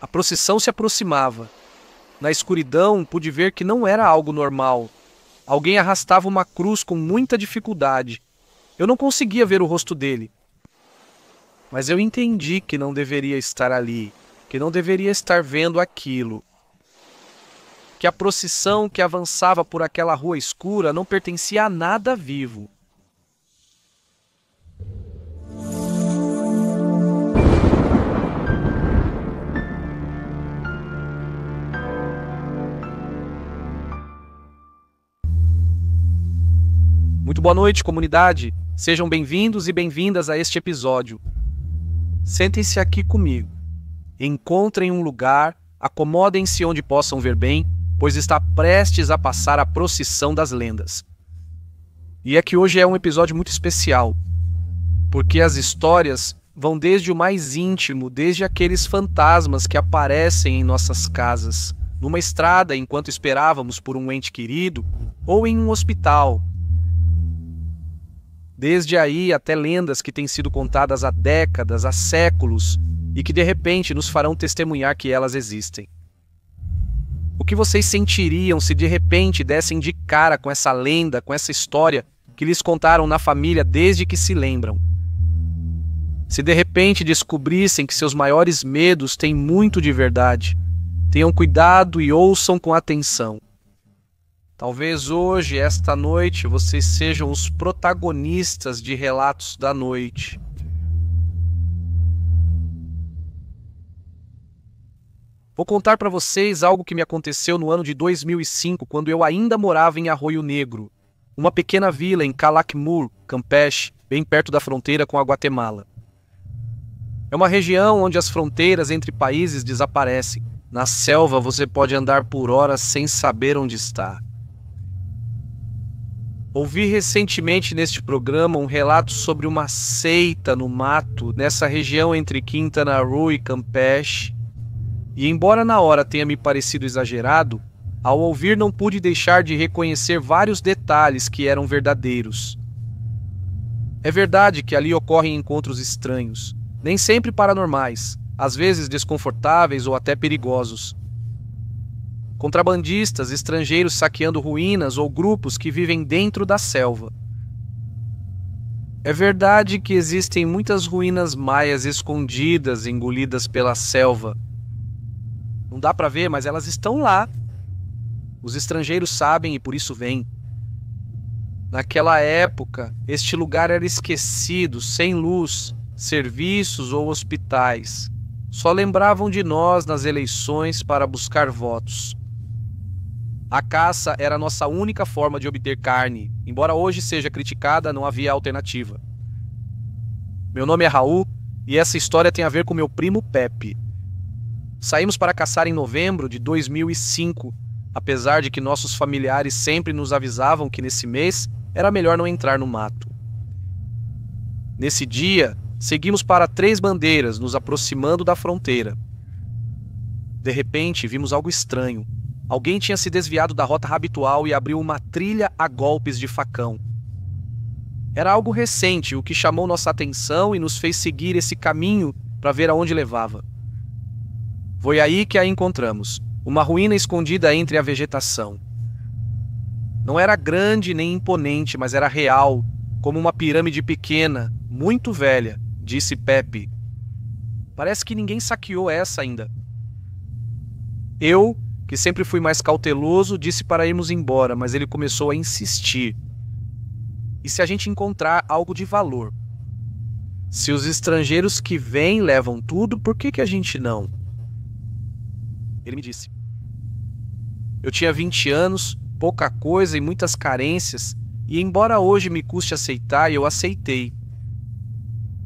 A procissão se aproximava. Na escuridão, pude ver que não era algo normal. Alguém arrastava uma cruz com muita dificuldade. Eu não conseguia ver o rosto dele. Mas eu entendi que não deveria estar ali, que não deveria estar vendo aquilo. Que a procissão que avançava por aquela rua escura não pertencia a nada vivo. Muito boa noite, comunidade. Sejam bem-vindos e bem-vindas a este episódio. Sentem-se aqui comigo. Encontrem um lugar, acomodem-se onde possam ver bem, pois está prestes a passar a procissão das lendas. E é que hoje é um episódio muito especial, porque as histórias vão desde o mais íntimo, desde aqueles fantasmas que aparecem em nossas casas, numa estrada enquanto esperávamos por um ente querido, ou em um hospital. Desde aí até lendas que têm sido contadas há décadas, há séculos, e que de repente nos farão testemunhar que elas existem. O que vocês sentiriam se de repente dessem de cara com essa lenda, com essa história que lhes contaram na família desde que se lembram? Se de repente descobrissem que seus maiores medos têm muito de verdade, tenham cuidado e ouçam com atenção. Talvez hoje, esta noite, vocês sejam os protagonistas de relatos da noite. Vou contar para vocês algo que me aconteceu no ano de 2005, quando eu ainda morava em Arroio Negro, uma pequena vila em Calakmul, Campeche, bem perto da fronteira com a Guatemala. É uma região onde as fronteiras entre países desaparecem. Na selva você pode andar por horas sem saber onde está. Ouvi recentemente neste programa um relato sobre uma seita no mato nessa região entre Quintana Roo e Campeche. E embora na hora tenha me parecido exagerado, ao ouvir não pude deixar de reconhecer vários detalhes que eram verdadeiros. É verdade que ali ocorrem encontros estranhos, nem sempre paranormais, às vezes desconfortáveis ou até perigosos. Contrabandistas, estrangeiros saqueando ruínas ou grupos que vivem dentro da selva. É verdade que existem muitas ruínas maias escondidas, engolidas pela selva. Não dá para ver, mas elas estão lá. Os estrangeiros sabem e por isso vêm. Naquela época, este lugar era esquecido, sem luz, serviços ou hospitais. Só lembravam de nós nas eleições para buscar votos. A caça era a nossa única forma de obter carne. Embora hoje seja criticada, não havia alternativa. Meu nome é Raul e essa história tem a ver com meu primo Pepe. Saímos para caçar em novembro de 2005, apesar de que nossos familiares sempre nos avisavam que nesse mês era melhor não entrar no mato. Nesse dia, seguimos para Três Bandeiras, nos aproximando da fronteira. De repente, vimos algo estranho. Alguém tinha se desviado da rota habitual e abriu uma trilha a golpes de facão. Era algo recente, o que chamou nossa atenção e nos fez seguir esse caminho para ver aonde levava. Foi aí que a encontramos, uma ruína escondida entre a vegetação. Não era grande nem imponente, mas era real, como uma pirâmide pequena, muito velha, disse Pepe. Parece que ninguém saqueou essa ainda. Eu, que sempre fui mais cauteloso, disse para irmos embora, mas ele começou a insistir. E se a gente encontrar algo de valor? Se os estrangeiros que vêm levam tudo, por que a gente não? Ele me disse. Eu tinha 20 anos, pouca coisa e muitas carências, e embora hoje me custe aceitar, eu aceitei.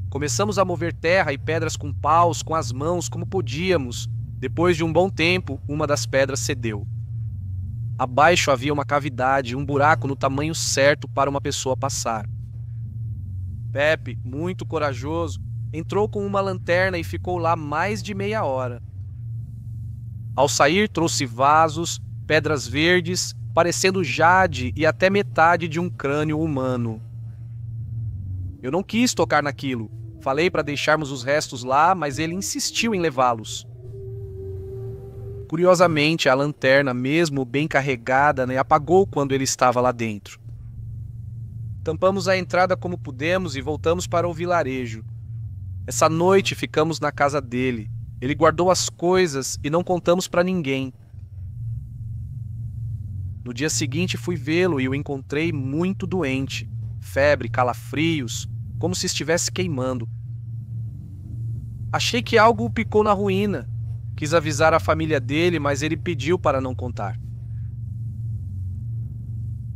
Começamos a mover terra e pedras com paus, com as mãos, como podíamos. Depois de um bom tempo, uma das pedras cedeu. Abaixo havia uma cavidade, um buraco no tamanho certo para uma pessoa passar. Pepe, muito corajoso, entrou com uma lanterna e ficou lá mais de meia hora. Ao sair, trouxe vasos, pedras verdes, parecendo jade e até metade de um crânio humano. Eu não quis tocar naquilo. Falei para deixarmos os restos lá, mas ele insistiu em levá-los. Curiosamente, a lanterna, mesmo bem carregada, apagou quando ele estava lá dentro. Tampamos a entrada como pudemos e voltamos para o vilarejo. Essa noite ficamos na casa dele. Ele guardou as coisas e não contamos para ninguém. No dia seguinte fui vê-lo e o encontrei muito doente. Febre, calafrios, como se estivesse queimando. Achei que algo o picou na ruína. Quis avisar a família dele, mas ele pediu para não contar.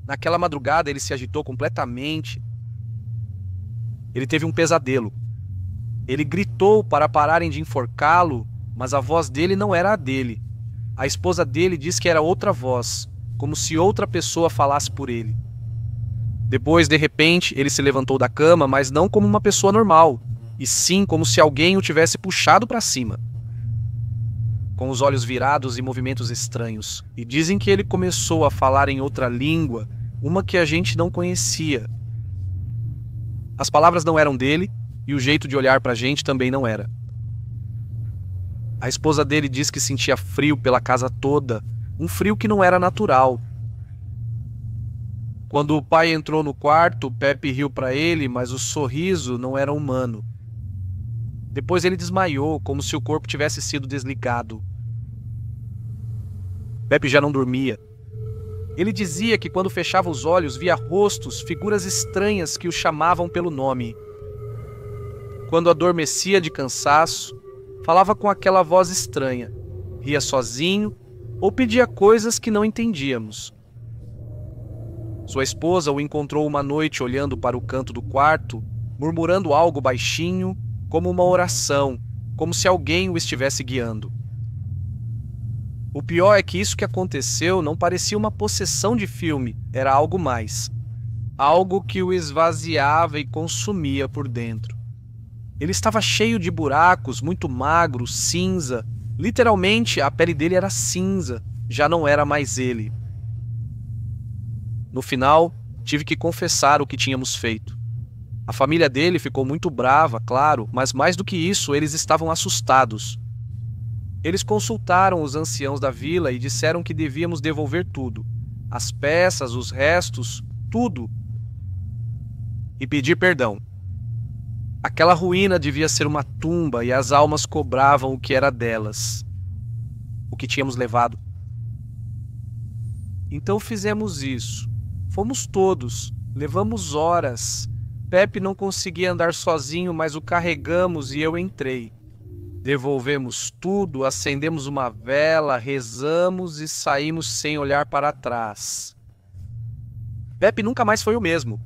Naquela madrugada ele se agitou completamente. Ele teve um pesadelo. Ele gritou para pararem de enforcá-lo, mas a voz dele não era a dele. A esposa dele disse que era outra voz, como se outra pessoa falasse por ele. Depois, de repente, ele se levantou da cama, mas não como uma pessoa normal, e sim como se alguém o tivesse puxado para cima. Com os olhos virados e movimentos estranhos, e dizem que ele começou a falar em outra língua, uma que a gente não conhecia. As palavras não eram dele, e o jeito de olhar para a gente também não era. A esposa dele diz que sentia frio pela casa toda, um frio que não era natural. Quando o pai entrou no quarto, Pepe riu para ele, mas o sorriso não era humano. Depois ele desmaiou, como se o corpo tivesse sido desligado. Pepe já não dormia. Ele dizia que quando fechava os olhos via rostos, figuras estranhas que o chamavam pelo nome. Quando adormecia de cansaço, falava com aquela voz estranha, ria sozinho ou pedia coisas que não entendíamos. Sua esposa o encontrou uma noite olhando para o canto do quarto, murmurando algo baixinho, como uma oração, como se alguém o estivesse guiando. O pior é que isso que aconteceu não parecia uma possessão de filme, era algo mais. Algo que o esvaziava e consumia por dentro. Ele estava cheio de buracos, muito magro, cinza. Literalmente, a pele dele era cinza, já não era mais ele. No final, tive que confessar o que tínhamos feito. A família dele ficou muito brava, claro, mas mais do que isso, eles estavam assustados. Eles consultaram os anciãos da vila e disseram que devíamos devolver tudo. As peças, os restos, tudo. E pedir perdão. Aquela ruína devia ser uma tumba e as almas cobravam o que era delas. O que tínhamos levado. Então fizemos isso. Fomos todos. Levamos horas. Pepe não conseguia andar sozinho, mas o carregamos e eu entrei. Devolvemos tudo, acendemos uma vela, rezamos e saímos sem olhar para trás. Pepe nunca mais foi o mesmo.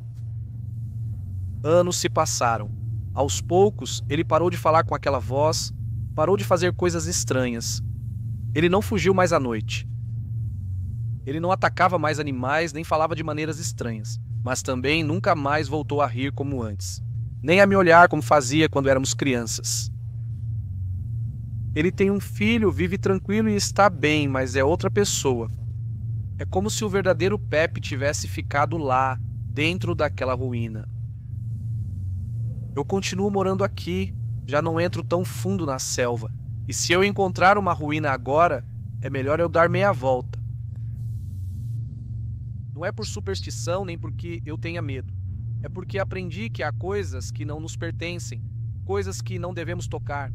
Anos se passaram. Aos poucos, ele parou de falar com aquela voz, parou de fazer coisas estranhas. Ele não fugiu mais à noite. Ele não atacava mais animais nem falava de maneiras estranhas, mas também nunca mais voltou a rir como antes, nem a me olhar como fazia quando éramos crianças. Ele tem um filho, vive tranquilo e está bem, mas é outra pessoa. É como se o verdadeiro Pepe tivesse ficado lá, dentro daquela ruína. Eu continuo morando aqui, já não entro tão fundo na selva. E se eu encontrar uma ruína agora, é melhor eu dar meia volta. Não é por superstição nem porque eu tenha medo. É porque aprendi que há coisas que não nos pertencem, coisas que não devemos tocar.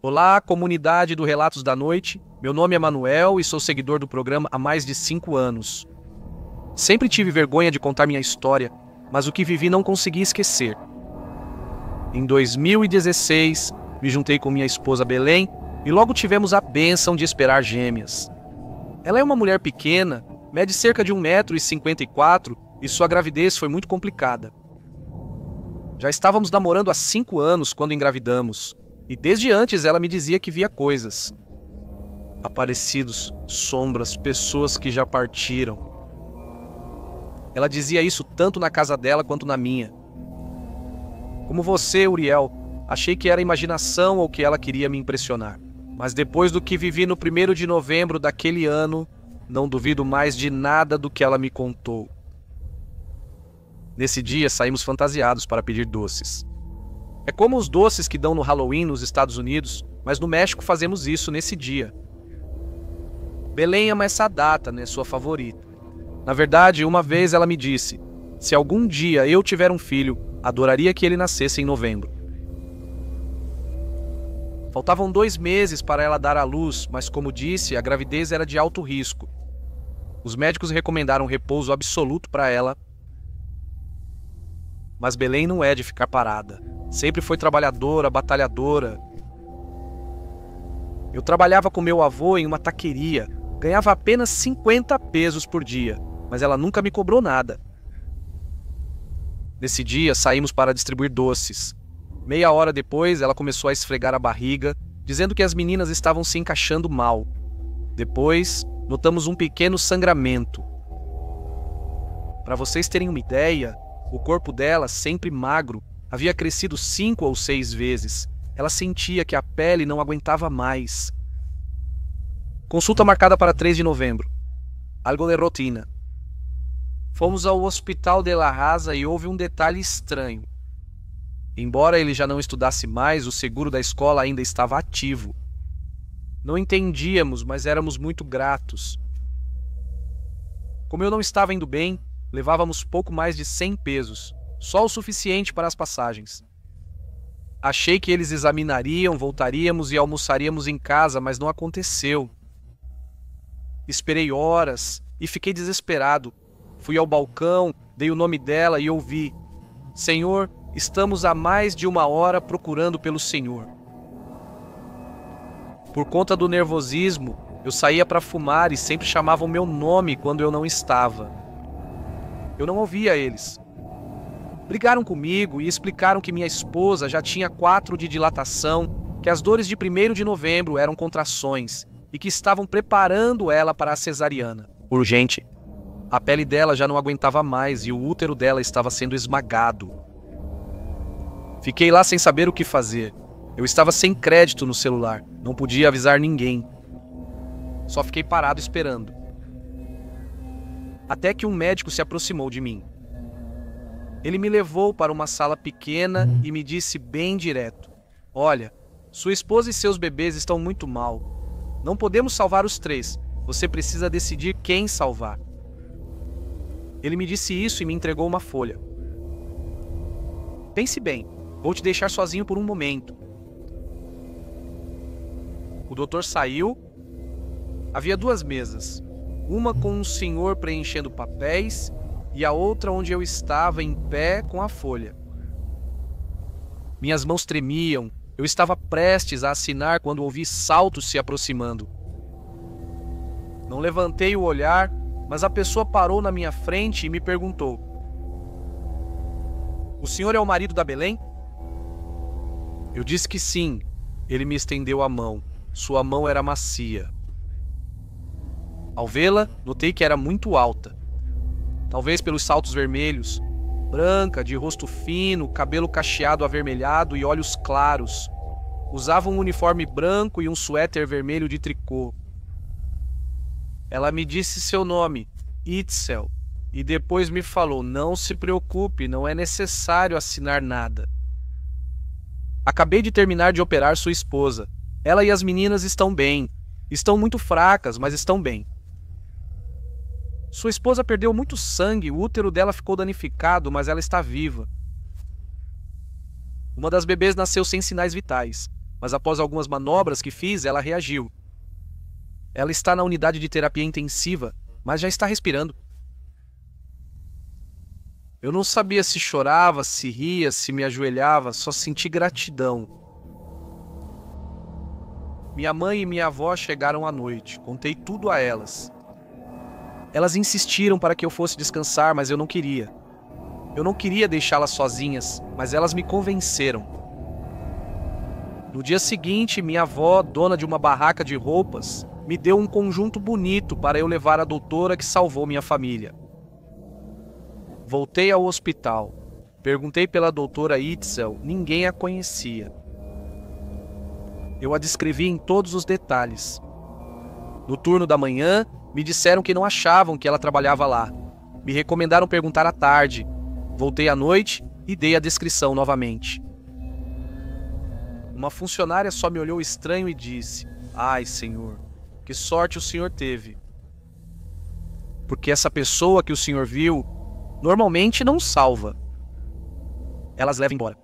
Olá, comunidade do Relatos da Noite. Meu nome é Manuel e sou seguidor do programa há mais de 5 anos. Sempre tive vergonha de contar minha história, mas o que vivi não consegui esquecer. Em 2016, me juntei com minha esposa Belém e logo tivemos a bênção de esperar gêmeas. Ela é uma mulher pequena, mede cerca de 1,54 m e sua gravidez foi muito complicada. Já estávamos namorando há 5 anos quando engravidamos. E desde antes ela me dizia que via coisas. Aparecidos, sombras, pessoas que já partiram. Ela dizia isso tanto na casa dela quanto na minha. Como você, Uriel, achei que era imaginação ou que ela queria me impressionar. Mas depois do que vivi no 1º de novembro daquele ano, não duvido mais de nada do que ela me contou. Nesse dia, saímos fantasiados para pedir doces. É como os doces que dão no Halloween nos Estados Unidos, mas no México fazemos isso nesse dia. Belém ama essa data, né, sua favorita. Na verdade, uma vez ela me disse: se algum dia eu tiver um filho, adoraria que ele nascesse em novembro. Faltavam 2 meses para ela dar à luz, mas como disse, a gravidez era de alto risco. Os médicos recomendaram repouso absoluto para ela. Mas Belém não é de ficar parada. Sempre foi trabalhadora, batalhadora. Eu trabalhava com meu avô em uma taqueria. Ganhava apenas 50 pesos por dia, mas ela nunca me cobrou nada. Nesse dia, saímos para distribuir doces. Meia hora depois, ela começou a esfregar a barriga, dizendo que as meninas estavam se encaixando mal. Depois, notamos um pequeno sangramento. Para vocês terem uma ideia, o corpo dela, sempre magro, havia crescido 5 ou 6 vezes. Ela sentia que a pele não aguentava mais. Consulta marcada para 3 de novembro. Algo de rotina. Fomos ao Hospital de La Raza e houve um detalhe estranho. Embora ele já não estudasse mais, o seguro da escola ainda estava ativo. Não entendíamos, mas éramos muito gratos. Como eu não estava indo bem, levávamos pouco mais de 100 pesos, só o suficiente para as passagens. Achei que eles examinariam, voltaríamos e almoçaríamos em casa, mas não aconteceu. Esperei horas e fiquei desesperado. Fui ao balcão, dei o nome dela e ouvi: Senhor, estamos há mais de 1 hora procurando pelo Senhor. Por conta do nervosismo, eu saía para fumar e sempre chamavam meu nome quando eu não estava. Eu não ouvia eles. Brigaram comigo e explicaram que minha esposa já tinha 4 de dilatação, que as dores de 1º de novembro eram contrações e que estavam preparando ela para a cesariana. Urgente. A pele dela já não aguentava mais e o útero dela estava sendo esmagado. Fiquei lá sem saber o que fazer. Eu estava sem crédito no celular, não podia avisar ninguém. Só fiquei parado esperando. Até que um médico se aproximou de mim. Ele me levou para uma sala pequena e me disse bem direto: Olha, sua esposa e seus bebês estão muito mal. Não podemos salvar os 3. Você precisa decidir quem salvar. Ele me disse isso e me entregou uma folha. Pense bem, vou te deixar sozinho por um momento. O doutor saiu. Havia 2 mesas. Uma com um senhor preenchendo papéis e a outra onde eu estava em pé com a folha. Minhas mãos tremiam. Eu estava prestes a assinar quando ouvi saltos se aproximando. Não levantei o olhar, mas a pessoa parou na minha frente e me perguntou: O senhor é o marido da Belém? Eu disse que sim. Ele me estendeu a mão. Sua mão era macia. Ao vê-la, notei que era muito alta. Talvez pelos saltos vermelhos. Branca, de rosto fino, cabelo cacheado avermelhado e olhos claros. Usava um uniforme branco e um suéter vermelho de tricô. Ela me disse seu nome, Itzel, e depois me falou: Não se preocupe, não é necessário assinar nada. Acabei de terminar de operar sua esposa. Ela e as meninas estão bem. Estão muito fracas, mas estão bem. Sua esposa perdeu muito sangue, o útero dela ficou danificado, mas ela está viva. Uma das bebês nasceu sem sinais vitais, mas após algumas manobras que fiz, ela reagiu. Ela está na unidade de terapia intensiva, mas já está respirando. Eu não sabia se chorava, se ria, se me ajoelhava, só senti gratidão. Minha mãe e minha avó chegaram à noite, contei tudo a elas. Elas insistiram para que eu fosse descansar, mas eu não queria. Eu não queria deixá-las sozinhas, mas elas me convenceram. No dia seguinte, minha avó, dona de uma barraca de roupas, me deu um conjunto bonito para eu levar à doutora que salvou minha família. Voltei ao hospital. Perguntei pela doutora Itzel, ninguém a conhecia. Eu a descrevi em todos os detalhes. No turno da manhã, me disseram que não achavam que ela trabalhava lá. Me recomendaram perguntar à tarde. Voltei à noite e dei a descrição novamente. Uma funcionária só me olhou estranho e disse: "Ai, senhor, que sorte o senhor teve. Porque essa pessoa que o senhor viu, normalmente não salva. Elas levam embora."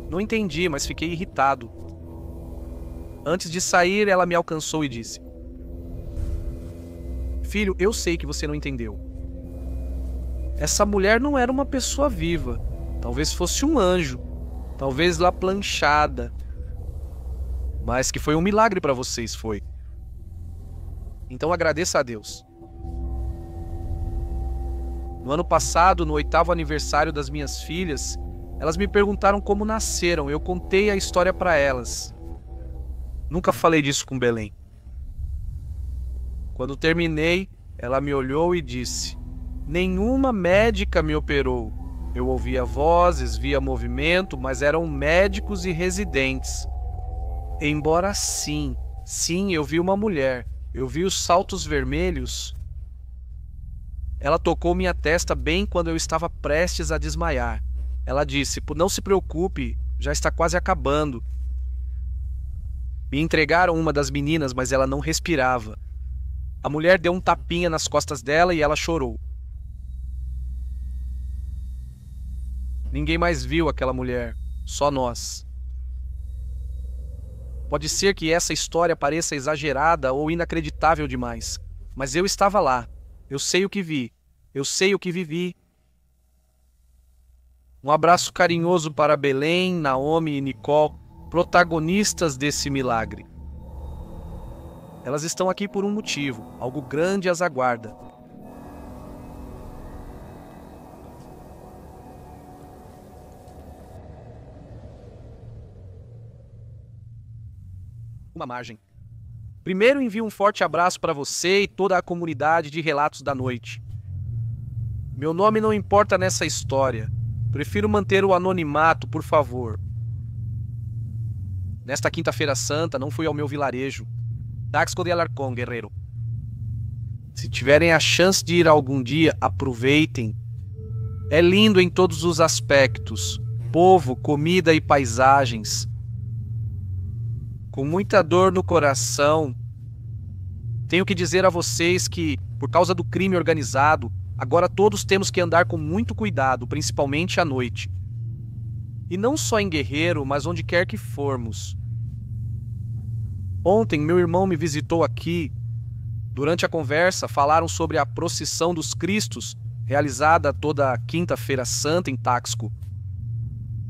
Não entendi, mas fiquei irritado. Antes de sair, ela me alcançou e disse: "Filho, eu sei que você não entendeu. Essa mulher não era uma pessoa viva. Talvez fosse um anjo. Talvez lá planchada. Mas que foi um milagre para vocês, foi. Então agradeça a Deus." No ano passado, no 8º aniversário das minhas filhas, elas me perguntaram como nasceram. Eu contei a história para elas. Nunca falei disso com Belém. Quando terminei, ela me olhou e disse: "Nenhuma médica me operou. Eu ouvia vozes, via movimento, mas eram médicos e residentes. Embora sim, eu vi uma mulher. Eu vi os saltos vermelhos." Ela tocou minha testa bem quando eu estava prestes a desmaiar. Ela disse: "Não se preocupe, já está quase acabando." Me entregaram uma das meninas, mas ela não respirava. A mulher deu um tapinha nas costas dela e ela chorou. Ninguém mais viu aquela mulher, só nós. Pode ser que essa história pareça exagerada ou inacreditável demais, mas eu estava lá. Eu sei o que vi. Eu sei o que vivi. Um abraço carinhoso para Belém, Naomi e Nicole, protagonistas desse milagre. Elas estão aqui por um motivo. Algo grande as aguarda. Uma margem. Primeiro envio um forte abraço para você e toda a comunidade de Relatos da Noite. Meu nome não importa nessa história. Prefiro manter o anonimato, por favor. Nesta quinta-feira santa, não fui ao meu vilarejo. Taxco de Alarcón, guerreiro. Se tiverem a chance de ir algum dia, aproveitem. É lindo em todos os aspectos. Povo, comida e paisagens. Com muita dor no coração, tenho que dizer a vocês que, por causa do crime organizado, agora todos temos que andar com muito cuidado, principalmente à noite. E não só em Guerreiro, mas onde quer que formos. Ontem, meu irmão me visitou aqui. Durante a conversa, falaram sobre a procissão dos Cristos, realizada toda quinta-feira santa em Taxco,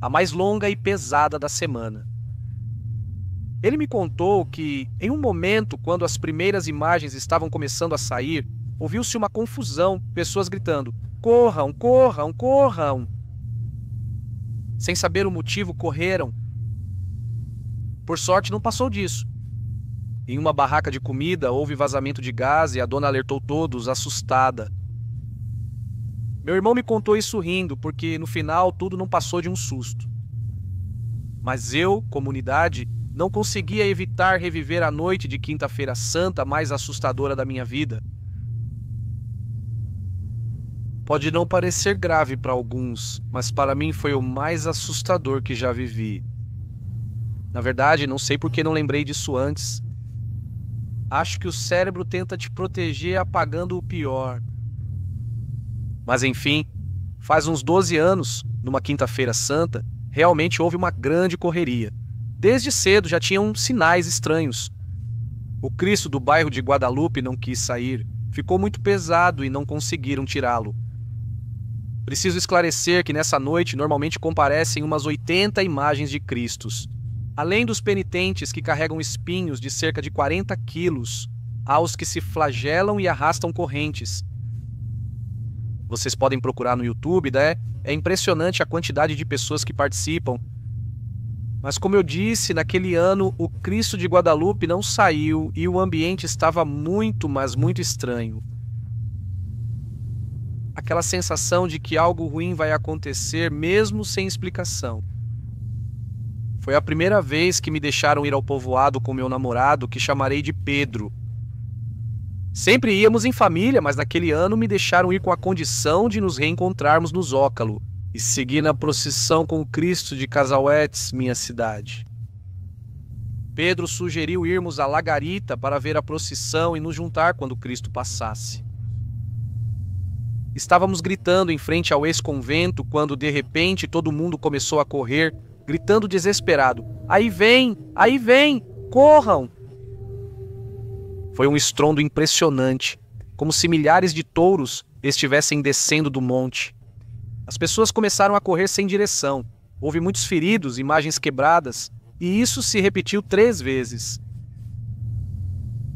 a mais longa e pesada da semana. Ele me contou que, em um momento, quando as primeiras imagens estavam começando a sair, ouviu-se uma confusão, pessoas gritando: "Corram, corram, corram!" Sem saber o motivo, correram. Por sorte, não passou disso. Em uma barraca de comida, houve vazamento de gás e a dona alertou todos, assustada. Meu irmão me contou isso rindo, porque no final tudo não passou de um susto. Mas eu, comunidade, não conseguia evitar reviver a noite de quinta-feira santa mais assustadora da minha vida. Pode não parecer grave para alguns, mas para mim foi o mais assustador que já vivi. Na verdade, não sei por que não lembrei disso antes. Acho que o cérebro tenta te proteger apagando o pior. Mas enfim, faz uns 12 anos, numa quinta-feira santa, realmente houve uma grande correria. Desde cedo já tinham sinais estranhos. O Cristo do bairro de Guadalupe não quis sair. Ficou muito pesado e não conseguiram tirá-lo. Preciso esclarecer que nessa noite normalmente comparecem umas 80 imagens de Cristos. Além dos penitentes que carregam espinhos de cerca de 40 quilos, há os que se flagelam e arrastam correntes. Vocês podem procurar no YouTube, né? É impressionante a quantidade de pessoas que participam. Mas como eu disse, naquele ano o Cristo de Guadalupe não saiu e o ambiente estava muito, mas muito estranho. Aquela sensação de que algo ruim vai acontecer mesmo sem explicação. Foi a primeira vez que me deixaram ir ao povoado com meu namorado, que chamarei de Pedro. Sempre íamos em família, mas naquele ano me deixaram ir com a condição de nos reencontrarmos no Zócalo e seguir na procissão com o Cristo de Casauetes, minha cidade. Pedro sugeriu irmos à Lagarita para ver a procissão e nos juntar quando Cristo passasse. Estávamos gritando em frente ao ex-convento quando, de repente, todo mundo começou a correr, gritando desesperado: Aí vem! Aí vem! Corram! Foi um estrondo impressionante, como se milhares de touros estivessem descendo do monte. As pessoas começaram a correr sem direção. Houve muitos feridos, imagens quebradas, e isso se repetiu 3 vezes.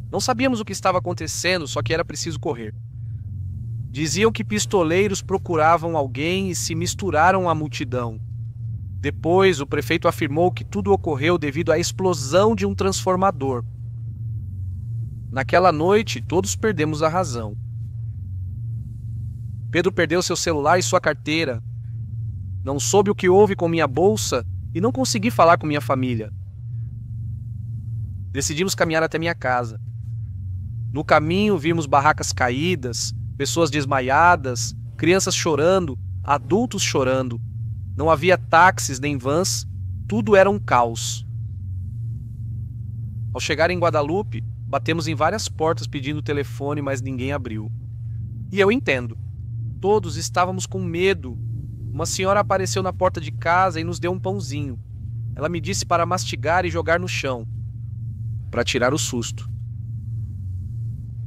Não sabíamos o que estava acontecendo, só que era preciso correr. Diziam que pistoleiros procuravam alguém e se misturaram à multidão. Depois, o prefeito afirmou que tudo ocorreu devido à explosão de um transformador. Naquela noite, todos perdemos a razão. Pedro perdeu seu celular e sua carteira. Não soube o que houve com minha bolsa e não consegui falar com minha família. Decidimos caminhar até minha casa. No caminho, vimos barracas caídas, pessoas desmaiadas, crianças chorando, adultos chorando. Não havia táxis nem vans, tudo era um caos. Ao chegar em Guadalupe, batemos em várias portas pedindo telefone, mas ninguém abriu. E eu entendo. Todos estávamos com medo. Uma senhora apareceu na porta de casa e nos deu um pãozinho. Ela me disse para mastigar e jogar no chão, para tirar o susto.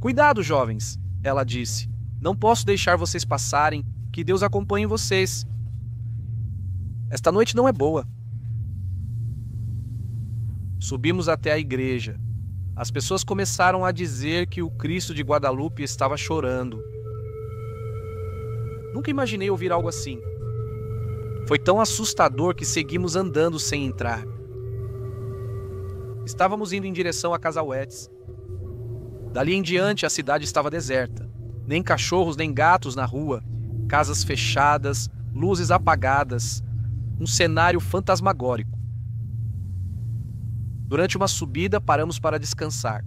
Cuidado, jovens, ela disse. Não posso deixar vocês passarem. Que Deus acompanhe vocês. Esta noite não é boa. Subimos até a igreja. As pessoas começaram a dizer que o Cristo de Guadalupe estava chorando. Nunca imaginei ouvir algo assim. Foi tão assustador que seguimos andando sem entrar. Estávamos indo em direção a Casauetes. Dali em diante a cidade estava deserta. Nem cachorros nem gatos na rua. Casas fechadas, luzes apagadas. Um cenário fantasmagórico. Durante uma subida, paramos para descansar.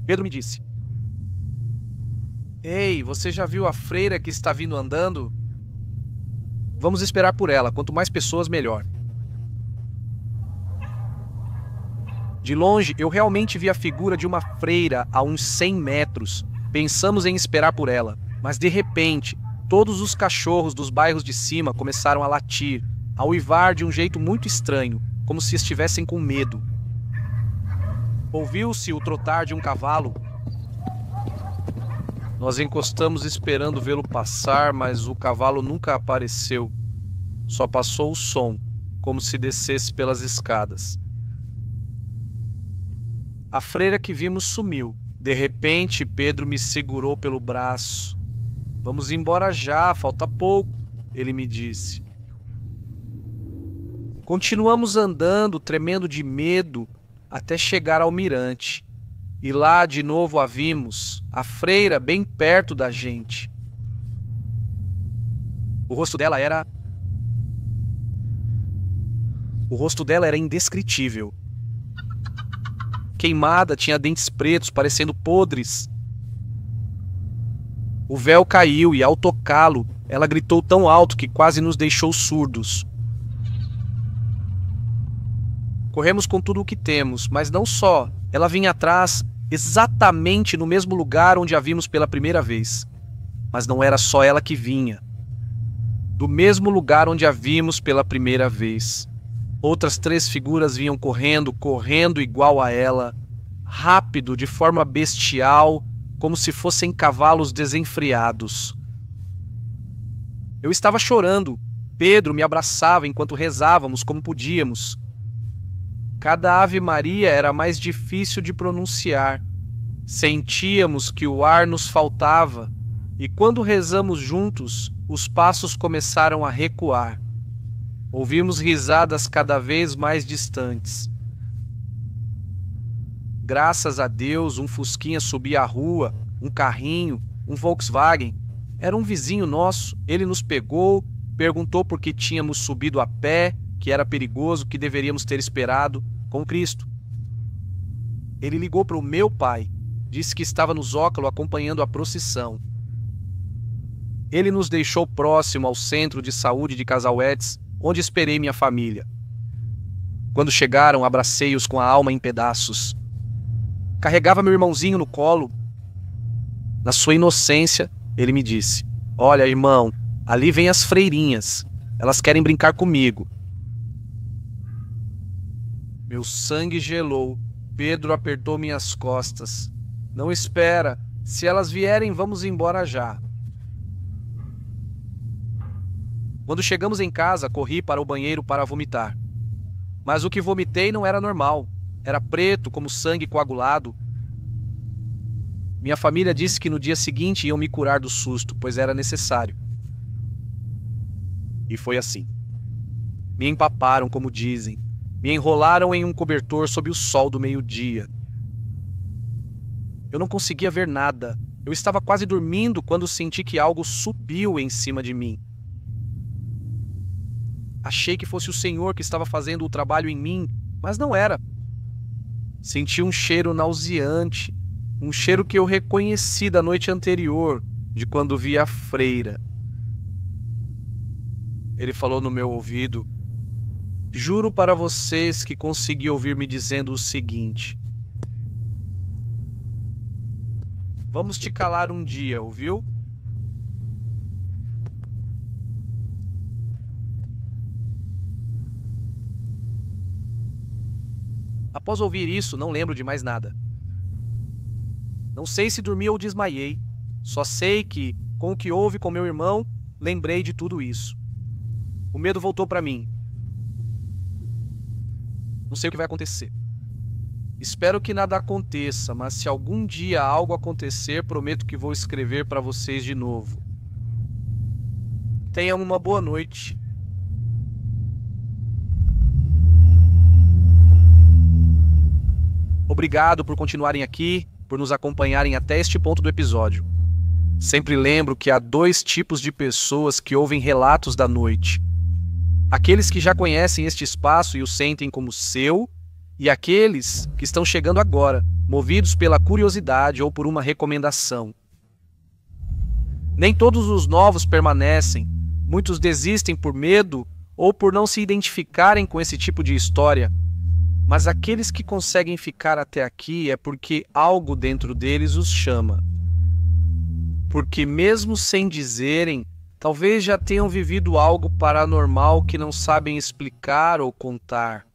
Pedro me disse: Ei, você já viu a freira que está vindo andando? Vamos esperar por ela, quanto mais pessoas, melhor. De longe, eu realmente vi a figura de uma freira a uns 100 metros. Pensamos em esperar por ela, mas de repente, todos os cachorros dos bairros de cima começaram a latir, a uivar de um jeito muito estranho, como se estivessem com medo. Ouviu-se o trotar de um cavalo. Nós encostamos esperando vê-lo passar, mas o cavalo nunca apareceu. Só passou o som, como se descesse pelas escadas. A freira que vimos sumiu. De repente, Pedro me segurou pelo braço. Vamos embora já, falta pouco, ele me disse. Continuamos andando, tremendo de medo, até chegar ao mirante. E lá de novo a vimos, a freira bem perto da gente. O rosto dela era indescritível. Queimada, tinha dentes pretos, parecendo podres. O véu caiu e, ao tocá-lo, ela gritou tão alto que quase nos deixou surdos. Corremos com tudo o que temos, mas não só. Ela vinha atrás, exatamente no mesmo lugar onde a vimos pela primeira vez. Mas não era só ela que vinha. Do mesmo lugar onde a vimos pela primeira vez. Outras 3 figuras vinham correndo igual a ela, rápido, de forma bestial, como se fossem cavalos desenfreados. Eu estava chorando. Pedro me abraçava enquanto rezávamos como podíamos. Cada Ave Maria era mais difícil de pronunciar. Sentíamos que o ar nos faltava, e quando rezamos juntos, os passos começaram a recuar. Ouvimos risadas cada vez mais distantes. Graças a Deus, um fusquinha subia a rua, um carrinho, um Volkswagen. Era um vizinho nosso, ele nos pegou, perguntou por que tínhamos subido a pé, que era perigoso, que deveríamos ter esperado com Cristo. Ele ligou para o meu pai, disse que estava no Zócalo acompanhando a procissão. Ele nos deixou próximo ao centro de saúde de Casauetes, onde esperei minha família. Quando chegaram, abracei-os com a alma em pedaços. Carregava meu irmãozinho no colo. Na sua inocência, ele me disse: "Olha, irmão, ali vêm as freirinhas. Elas querem brincar comigo." Meu sangue gelou. Pedro apertou minhas costas. "Não espera. Se elas vierem, vamos embora já." Quando chegamos em casa, corri para o banheiro para vomitar. Mas o que vomitei não era normal. Era preto, como sangue coagulado. Minha família disse que no dia seguinte iam me curar do susto, pois era necessário. E foi assim. Me empaparam, como dizem. Me enrolaram em um cobertor sob o sol do meio-dia. Eu não conseguia ver nada. Eu estava quase dormindo quando senti que algo subiu em cima de mim. Achei que fosse o Senhor que estava fazendo o trabalho em mim, mas não era. Senti um cheiro nauseante, um cheiro que eu reconheci da noite anterior, de quando vi a freira. Ele falou no meu ouvido: "Juro para vocês que consegui ouvir me dizendo o seguinte: vamos te calar um dia, ouviu?" Após ouvir isso, não lembro de mais nada. Não sei se dormi ou desmaiei. Só sei que, com o que houve com meu irmão, lembrei de tudo isso. O medo voltou para mim. Não sei o que vai acontecer. Espero que nada aconteça, mas se algum dia algo acontecer, prometo que vou escrever para vocês de novo. Tenham uma boa noite. Obrigado por continuarem aqui, por nos acompanharem até este ponto do episódio. Sempre lembro que há 2 tipos de pessoas que ouvem relatos da noite. Aqueles que já conhecem este espaço e o sentem como seu, e aqueles que estão chegando agora, movidos pela curiosidade ou por uma recomendação. Nem todos os novos permanecem, muitos desistem por medo ou por não se identificarem com esse tipo de história. Mas aqueles que conseguem ficar até aqui é porque algo dentro deles os chama. Porque mesmo sem dizerem, talvez já tenham vivido algo paranormal que não sabem explicar ou contar.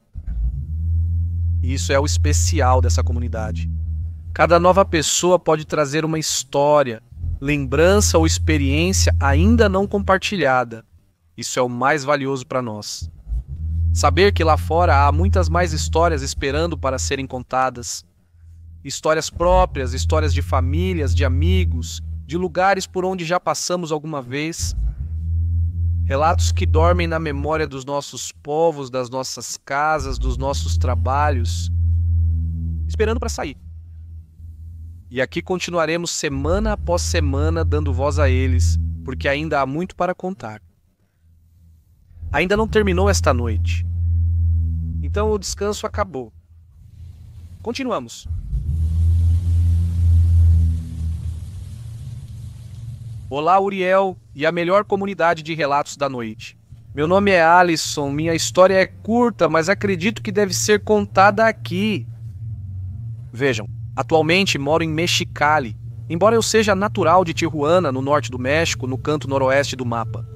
E isso é o especial dessa comunidade. Cada nova pessoa pode trazer uma história, lembrança ou experiência ainda não compartilhada. Isso é o mais valioso para nós. Saber que lá fora há muitas mais histórias esperando para serem contadas. Histórias próprias, histórias de famílias, de amigos, de lugares por onde já passamos alguma vez. Relatos que dormem na memória dos nossos povos, das nossas casas, dos nossos trabalhos, esperando para sair. E aqui continuaremos semana após semana dando voz a eles, porque ainda há muito para contar. Ainda não terminou esta noite. Então o descanso acabou. Continuamos. Olá, Uriel e a melhor comunidade de relatos da noite. Meu nome é Alisson, minha história é curta, mas acredito que deve ser contada aqui. Vejam, atualmente moro em Mexicali, embora eu seja natural de Tijuana, no norte do México, no canto noroeste do mapa.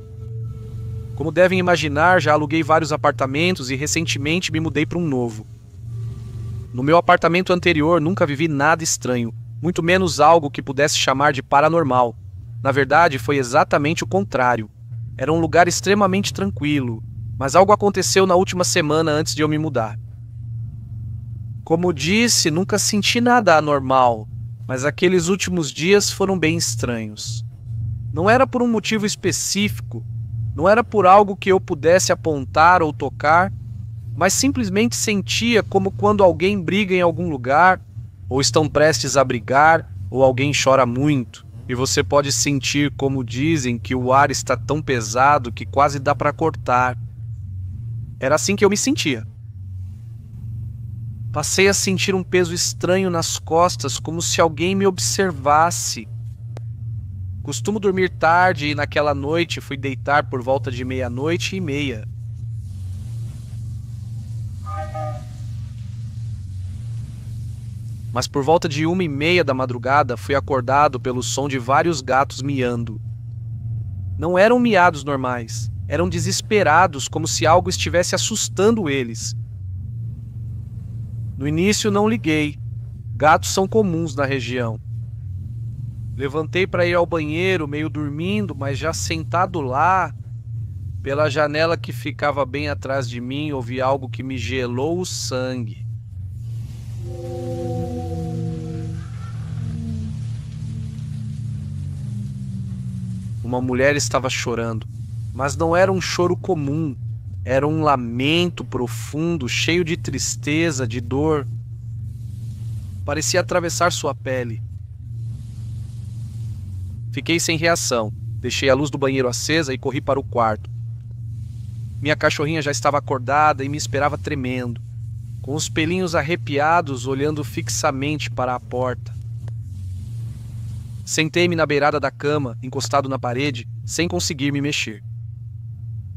Como devem imaginar, já aluguei vários apartamentos e recentemente me mudei para um novo. No meu apartamento anterior nunca vivi nada estranho, muito menos algo que pudesse chamar de paranormal. Na verdade, foi exatamente o contrário. Era um lugar extremamente tranquilo, mas algo aconteceu na última semana antes de eu me mudar. Como disse, nunca senti nada anormal, mas aqueles últimos dias foram bem estranhos. Não era por um motivo específico, não era por algo que eu pudesse apontar ou tocar, mas simplesmente sentia como quando alguém briga em algum lugar, ou estão prestes a brigar, ou alguém chora muito, e você pode sentir, como dizem, que o ar está tão pesado que quase dá para cortar. Era assim que eu me sentia. Passei a sentir um peso estranho nas costas, como se alguém me observasse. Costumo dormir tarde e naquela noite fui deitar por volta de 00:30. Mas por volta de 1:30 da madrugada fui acordado pelo som de vários gatos miando. Não eram miados normais, eram desesperados, como se algo estivesse assustando eles. No início não liguei. Gatos são comuns na região. Levantei para ir ao banheiro, meio dormindo, mas já sentado lá, pela janela que ficava bem atrás de mim, ouvi algo que me gelou o sangue. Uma mulher estava chorando, mas não era um choro comum. Era um lamento profundo, cheio de tristeza, de dor. Parecia atravessar sua pele. Fiquei sem reação. Deixei a luz do banheiro acesa e corri para o quarto. Minha cachorrinha já estava acordada e me esperava tremendo, com os pelinhos arrepiados, olhando fixamente para a porta. Sentei-me na beirada da cama, encostado na parede, sem conseguir me mexer.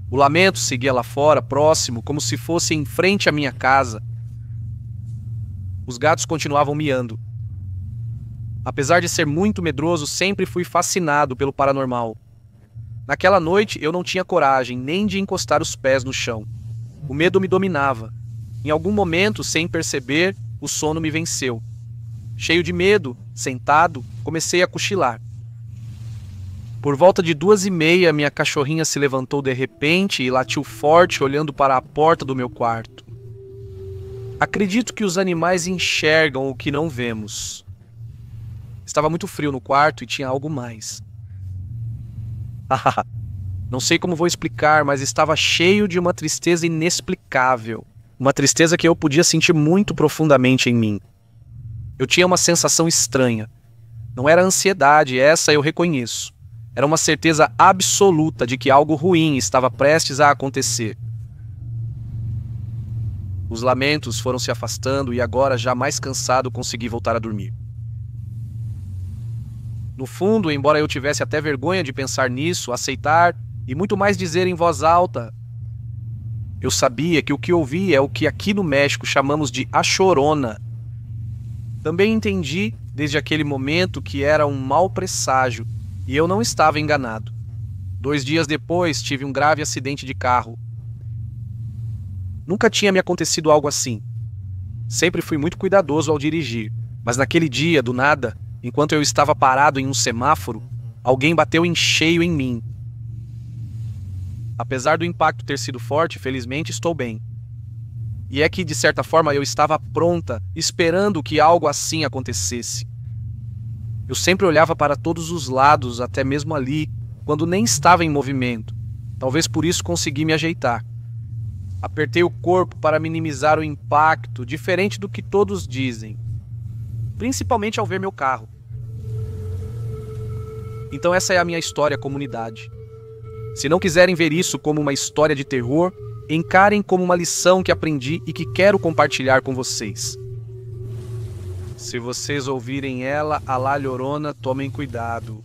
O lamento seguia lá fora, próximo, como se fosse em frente à minha casa. Os gatos continuavam miando. Apesar de ser muito medroso, sempre fui fascinado pelo paranormal. Naquela noite eu não tinha coragem nem de encostar os pés no chão. O medo me dominava. Em algum momento, sem perceber, o sono me venceu. Cheio de medo, sentado, comecei a cochilar. Por volta de 2:30, minha cachorrinha se levantou de repente e latiu forte, olhando para a porta do meu quarto. Acredito que os animais enxergam o que não vemos. Estava muito frio no quarto e tinha algo mais. Não sei como vou explicar, mas estava cheio de uma tristeza inexplicável. Uma tristeza que eu podia sentir muito profundamente em mim. Eu tinha uma sensação estranha. Não era ansiedade, essa eu reconheço. Era uma certeza absoluta de que algo ruim estava prestes a acontecer. Os lamentos foram se afastando e agora, já mais cansado, consegui voltar a dormir. No fundo, embora eu tivesse até vergonha de pensar nisso, aceitar e muito mais dizer em voz alta, eu sabia que o que ouvi é o que aqui no México chamamos de a chorona. Também entendi, desde aquele momento, que era um mau presságio, e eu não estava enganado. 2 dias depois, tive um grave acidente de carro. Nunca tinha me acontecido algo assim. Sempre fui muito cuidadoso ao dirigir, mas naquele dia, do nada, enquanto eu estava parado em um semáforo, alguém bateu em cheio em mim. Apesar do impacto ter sido forte, felizmente estou bem. E é que, de certa forma, eu estava pronta, esperando que algo assim acontecesse. Eu sempre olhava para todos os lados, até mesmo ali, quando nem estava em movimento. Talvez por isso consegui me ajeitar. Apertei o corpo para minimizar o impacto, diferente do que todos dizem. Principalmente ao ver meu carro. Então essa é a minha história, comunidade. Se não quiserem ver isso como uma história de terror, encarem como uma lição que aprendi e que quero compartilhar com vocês. Se vocês ouvirem ela, a La Llorona, tomem cuidado.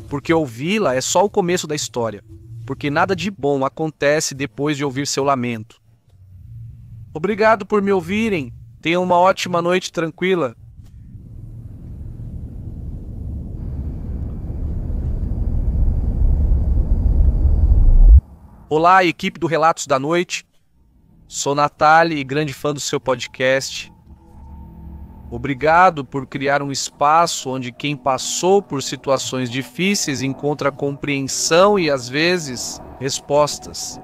Porque ouvi-la é só o começo da história. Porque nada de bom acontece depois de ouvir seu lamento. Obrigado por me ouvirem. Tenham uma ótima noite tranquila. Olá, equipe do Relatos da Noite. Sou Natália e grande fã do seu podcast. Obrigado por criar um espaço onde quem passou por situações difíceis encontra compreensão e, às vezes, respostas.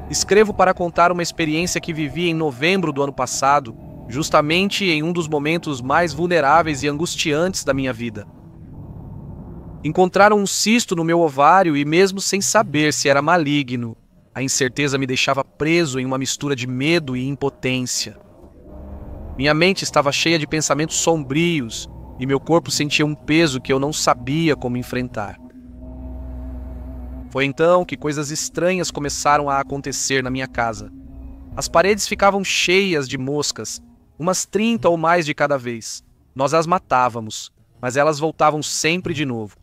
Escrevo para contar uma experiência que vivi em novembro do ano passado, justamente em um dos momentos mais vulneráveis e angustiantes da minha vida. Encontraram um cisto no meu ovário e, mesmo sem saber se era maligno, a incerteza me deixava preso em uma mistura de medo e impotência. Minha mente estava cheia de pensamentos sombrios e meu corpo sentia um peso que eu não sabia como enfrentar. Foi então que coisas estranhas começaram a acontecer na minha casa. As paredes ficavam cheias de moscas, umas 30 ou mais de cada vez. Nós as matávamos, mas elas voltavam sempre de novo.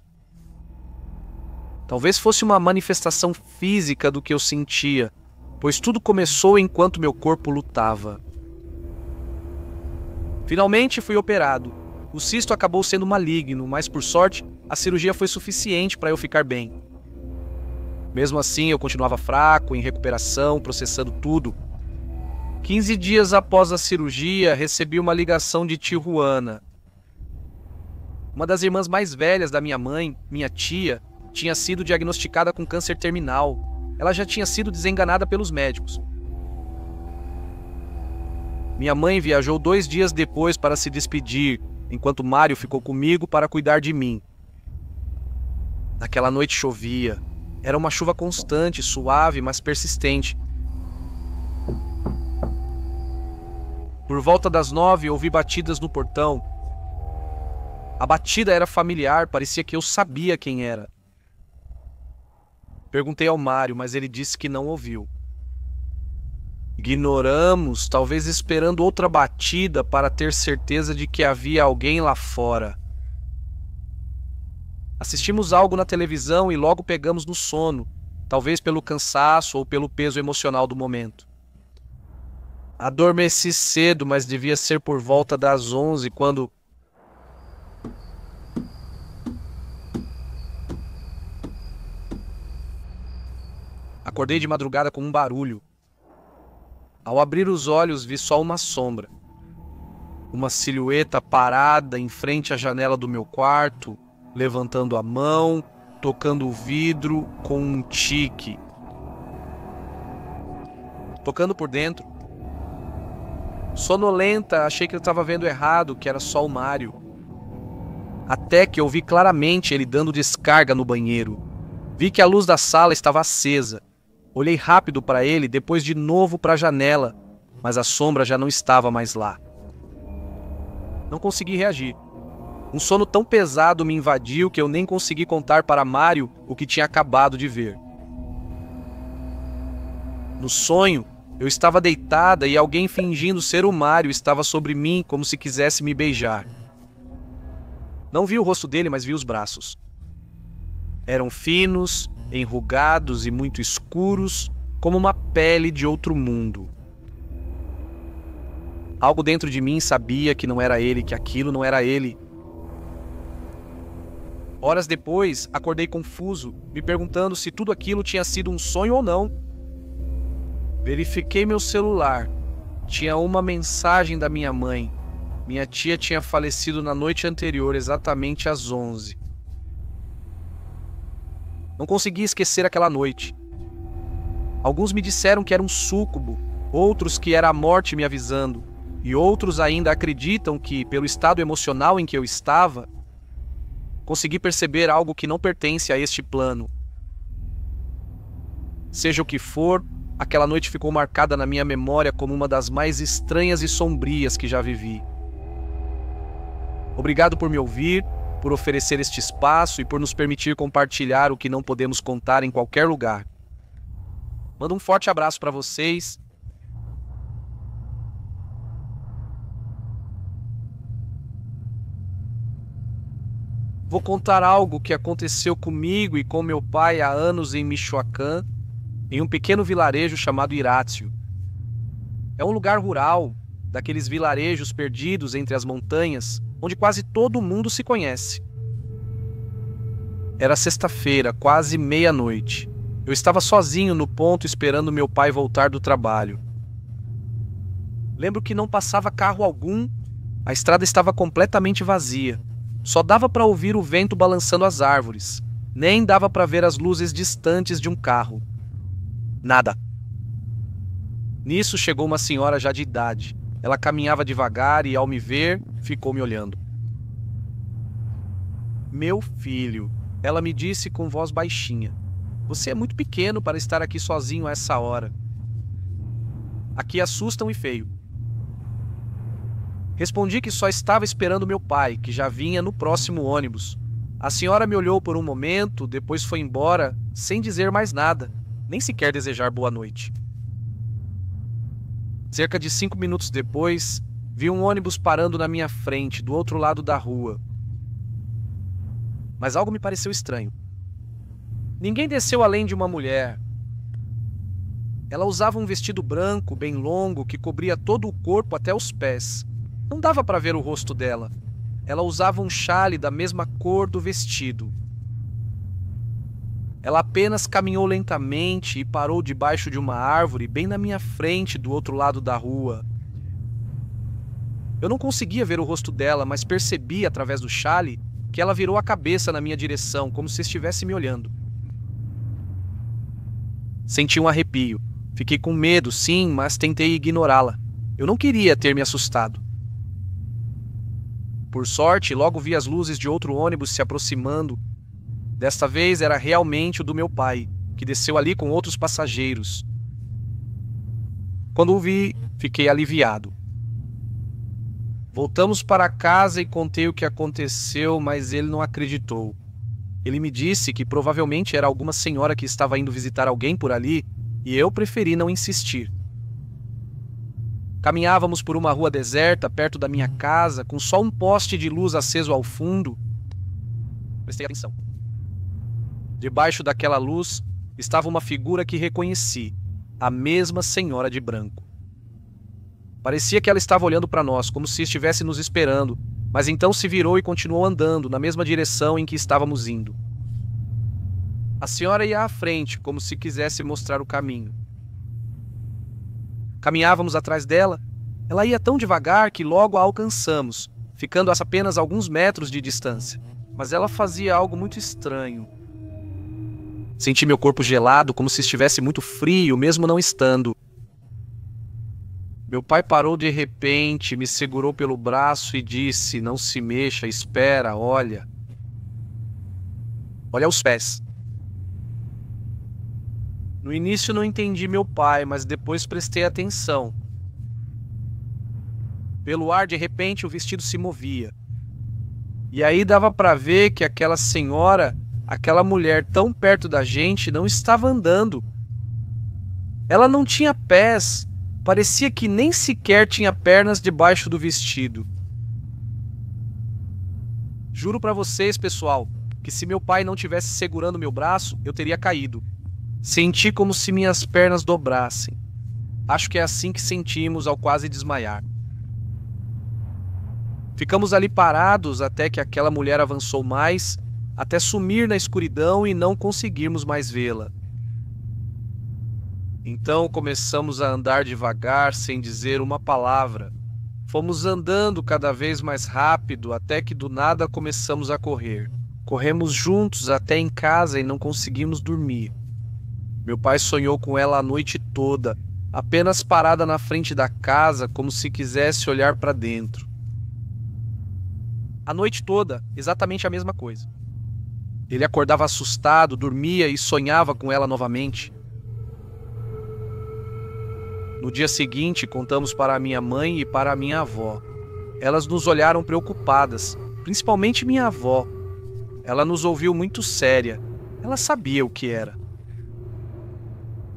Talvez fosse uma manifestação física do que eu sentia, pois tudo começou enquanto meu corpo lutava. Finalmente fui operado. O cisto acabou sendo maligno, mas por sorte, a cirurgia foi suficiente para eu ficar bem. Mesmo assim, eu continuava fraco, em recuperação, processando tudo. 15 dias após a cirurgia, recebi uma ligação de Tijuana. Uma das irmãs mais velhas da minha mãe, minha tia, tinha sido diagnosticada com câncer terminal. Ela já tinha sido desenganada pelos médicos. Minha mãe viajou 2 dias depois para se despedir, enquanto Mário ficou comigo para cuidar de mim. Naquela noite chovia. Era uma chuva constante, suave, mas persistente. Por volta das 9, ouvi batidas no portão. A batida era familiar, parecia que eu sabia quem era. Perguntei ao Mário, mas ele disse que não ouviu. Ignoramos, talvez esperando outra batida para ter certeza de que havia alguém lá fora. Assistimos algo na televisão e logo pegamos no sono, talvez pelo cansaço ou pelo peso emocional do momento. Adormeci cedo, mas devia ser por volta das 11, quando... Acordei de madrugada com um barulho. Ao abrir os olhos, vi só uma sombra. Uma silhueta parada em frente à janela do meu quarto, levantando a mão, tocando o vidro com um tique. Tocando por dentro. Sonolenta, achei que eu estava vendo errado, que era só o Mário. Até que eu vi claramente ele dando descarga no banheiro. Vi que a luz da sala estava acesa. Olhei rápido para ele, depois de novo para a janela, mas a sombra já não estava mais lá. Não consegui reagir. Um sono tão pesado me invadiu que eu nem consegui contar para Mário o que tinha acabado de ver. No sonho, eu estava deitada e alguém fingindo ser o Mário estava sobre mim como se quisesse me beijar. Não vi o rosto dele, mas vi os braços. Eram finos, enrugados e muito escuros, como uma pele de outro mundo. Algo dentro de mim sabia que não era ele, que aquilo não era ele. Horas depois, acordei confuso, me perguntando se tudo aquilo tinha sido um sonho ou não. Verifiquei meu celular. Tinha uma mensagem da minha mãe. Minha tia tinha falecido na noite anterior, exatamente às 11. Não consegui esquecer aquela noite. Alguns me disseram que era um súcubo, outros que era a morte me avisando, e outros ainda acreditam que, pelo estado emocional em que eu estava, consegui perceber algo que não pertence a este plano. Seja o que for, aquela noite ficou marcada na minha memória como uma das mais estranhas e sombrias que já vivi. Obrigado por me ouvir, por oferecer este espaço e por nos permitir compartilhar o que não podemos contar em qualquer lugar. Mando um forte abraço para vocês. Vou contar algo que aconteceu comigo e com meu pai há anos em Michoacán, em um pequeno vilarejo chamado Irácio. É um lugar rural, daqueles vilarejos perdidos entre as montanhas, onde quase todo mundo se conhece. Era sexta-feira, quase meia-noite. Eu estava sozinho no ponto esperando meu pai voltar do trabalho. Lembro que não passava carro algum, a estrada estava completamente vazia. Só dava para ouvir o vento balançando as árvores. Nem dava para ver as luzes distantes de um carro. Nada. Nisso chegou uma senhora já de idade. Ela caminhava devagar e, ao me ver, ficou me olhando. Meu filho, ela me disse com voz baixinha. Você é muito pequeno para estar aqui sozinho a essa hora. Aqui assustam e feio. Respondi que só estava esperando meu pai, que já vinha no próximo ônibus. A senhora me olhou por um momento, depois foi embora, sem dizer mais nada, nem sequer desejar boa noite. Cerca de 5 minutos depois, vi um ônibus parando na minha frente, do outro lado da rua. Mas algo me pareceu estranho. Ninguém desceu além de uma mulher. Ela usava um vestido branco, bem longo, que cobria todo o corpo até os pés. Não dava para ver o rosto dela. Ela usava um chale da mesma cor do vestido. Ela apenas caminhou lentamente e parou debaixo de uma árvore bem na minha frente, do outro lado da rua. Eu não conseguia ver o rosto dela, mas percebi, através do chale, que ela virou a cabeça na minha direção, como se estivesse me olhando. Senti um arrepio. Fiquei com medo, sim, mas tentei ignorá-la. Eu não queria ter me assustado. Por sorte, logo vi as luzes de outro ônibus se aproximando. Desta vez era realmente o do meu pai, que desceu ali com outros passageiros. Quando o vi, fiquei aliviado. Voltamos para casa e contei o que aconteceu, mas ele não acreditou. Ele me disse que provavelmente era alguma senhora que estava indo visitar alguém por ali, e eu preferi não insistir. Caminhávamos por uma rua deserta perto da minha casa, com só um poste de luz aceso ao fundo. Prestei atenção. Debaixo daquela luz estava uma figura que reconheci, a mesma senhora de branco. Parecia que ela estava olhando para nós, como se estivesse nos esperando, mas então se virou e continuou andando na mesma direção em que estávamos indo. A senhora ia à frente, como se quisesse mostrar o caminho. Caminhávamos atrás dela. Ela ia tão devagar que logo a alcançamos, ficando a apenas alguns metros de distância. Mas ela fazia algo muito estranho. Senti meu corpo gelado, como se estivesse muito frio, mesmo não estando. Meu pai parou de repente, me segurou pelo braço e disse: "Não se mexa, espera, olha. Olha os pés." No início não entendi meu pai, mas depois prestei atenção. Pelo ar, de repente, o vestido se movia. E aí dava para ver que aquela senhora, aquela mulher tão perto da gente, não estava andando. Ela não tinha pés, parecia que nem sequer tinha pernas debaixo do vestido. Juro para vocês, pessoal, que se meu pai não tivesse segurando meu braço, eu teria caído. Senti como se minhas pernas dobrassem. Acho que é assim que sentimos ao quase desmaiar. Ficamos ali parados até que aquela mulher avançou mais, até sumir na escuridão e não conseguirmos mais vê-la. Então começamos a andar devagar, sem dizer uma palavra. Fomos andando cada vez mais rápido, até que do nada começamos a correr. Corremos juntos até em casa e não conseguimos dormir. Meu pai sonhou com ela a noite toda, apenas parada na frente da casa, como se quisesse olhar para dentro. A noite toda, exatamente a mesma coisa. Ele acordava assustado, dormia e sonhava com ela novamente. No dia seguinte, contamos para a minha mãe e para a minha avó. Elas nos olharam preocupadas, principalmente minha avó. Ela nos ouviu muito séria. Ela sabia o que era.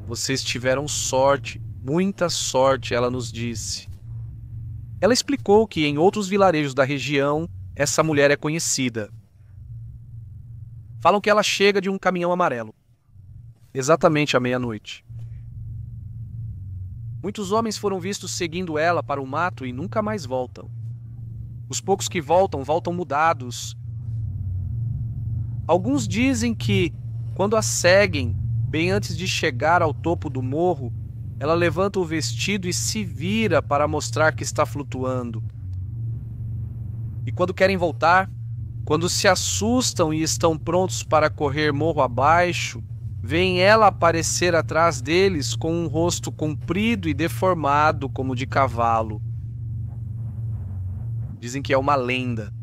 "Vocês tiveram sorte, muita sorte", ela nos disse. Ela explicou que em outros vilarejos da região, essa mulher é conhecida. Falam que ela chega de um caminhão amarelo, exatamente à meia-noite. Muitos homens foram vistos seguindo ela para o mato e nunca mais voltam. Os poucos que voltam, voltam mudados. Alguns dizem que, quando a seguem, bem antes de chegar ao topo do morro, ela levanta o vestido e se vira para mostrar que está flutuando. E quando querem voltar, quando se assustam e estão prontos para correr morro abaixo, veem ela aparecer atrás deles com um rosto comprido e deformado como o de cavalo. Dizem que é uma lenda.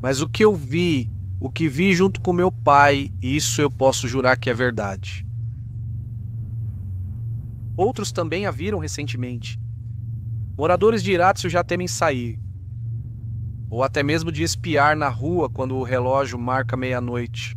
Mas o que eu vi, o que vi junto com meu pai, isso eu posso jurar que é verdade. Outros também a viram recentemente. Moradores de Irácio já temem sair, ou até mesmo de espiar na rua quando o relógio marca meia-noite.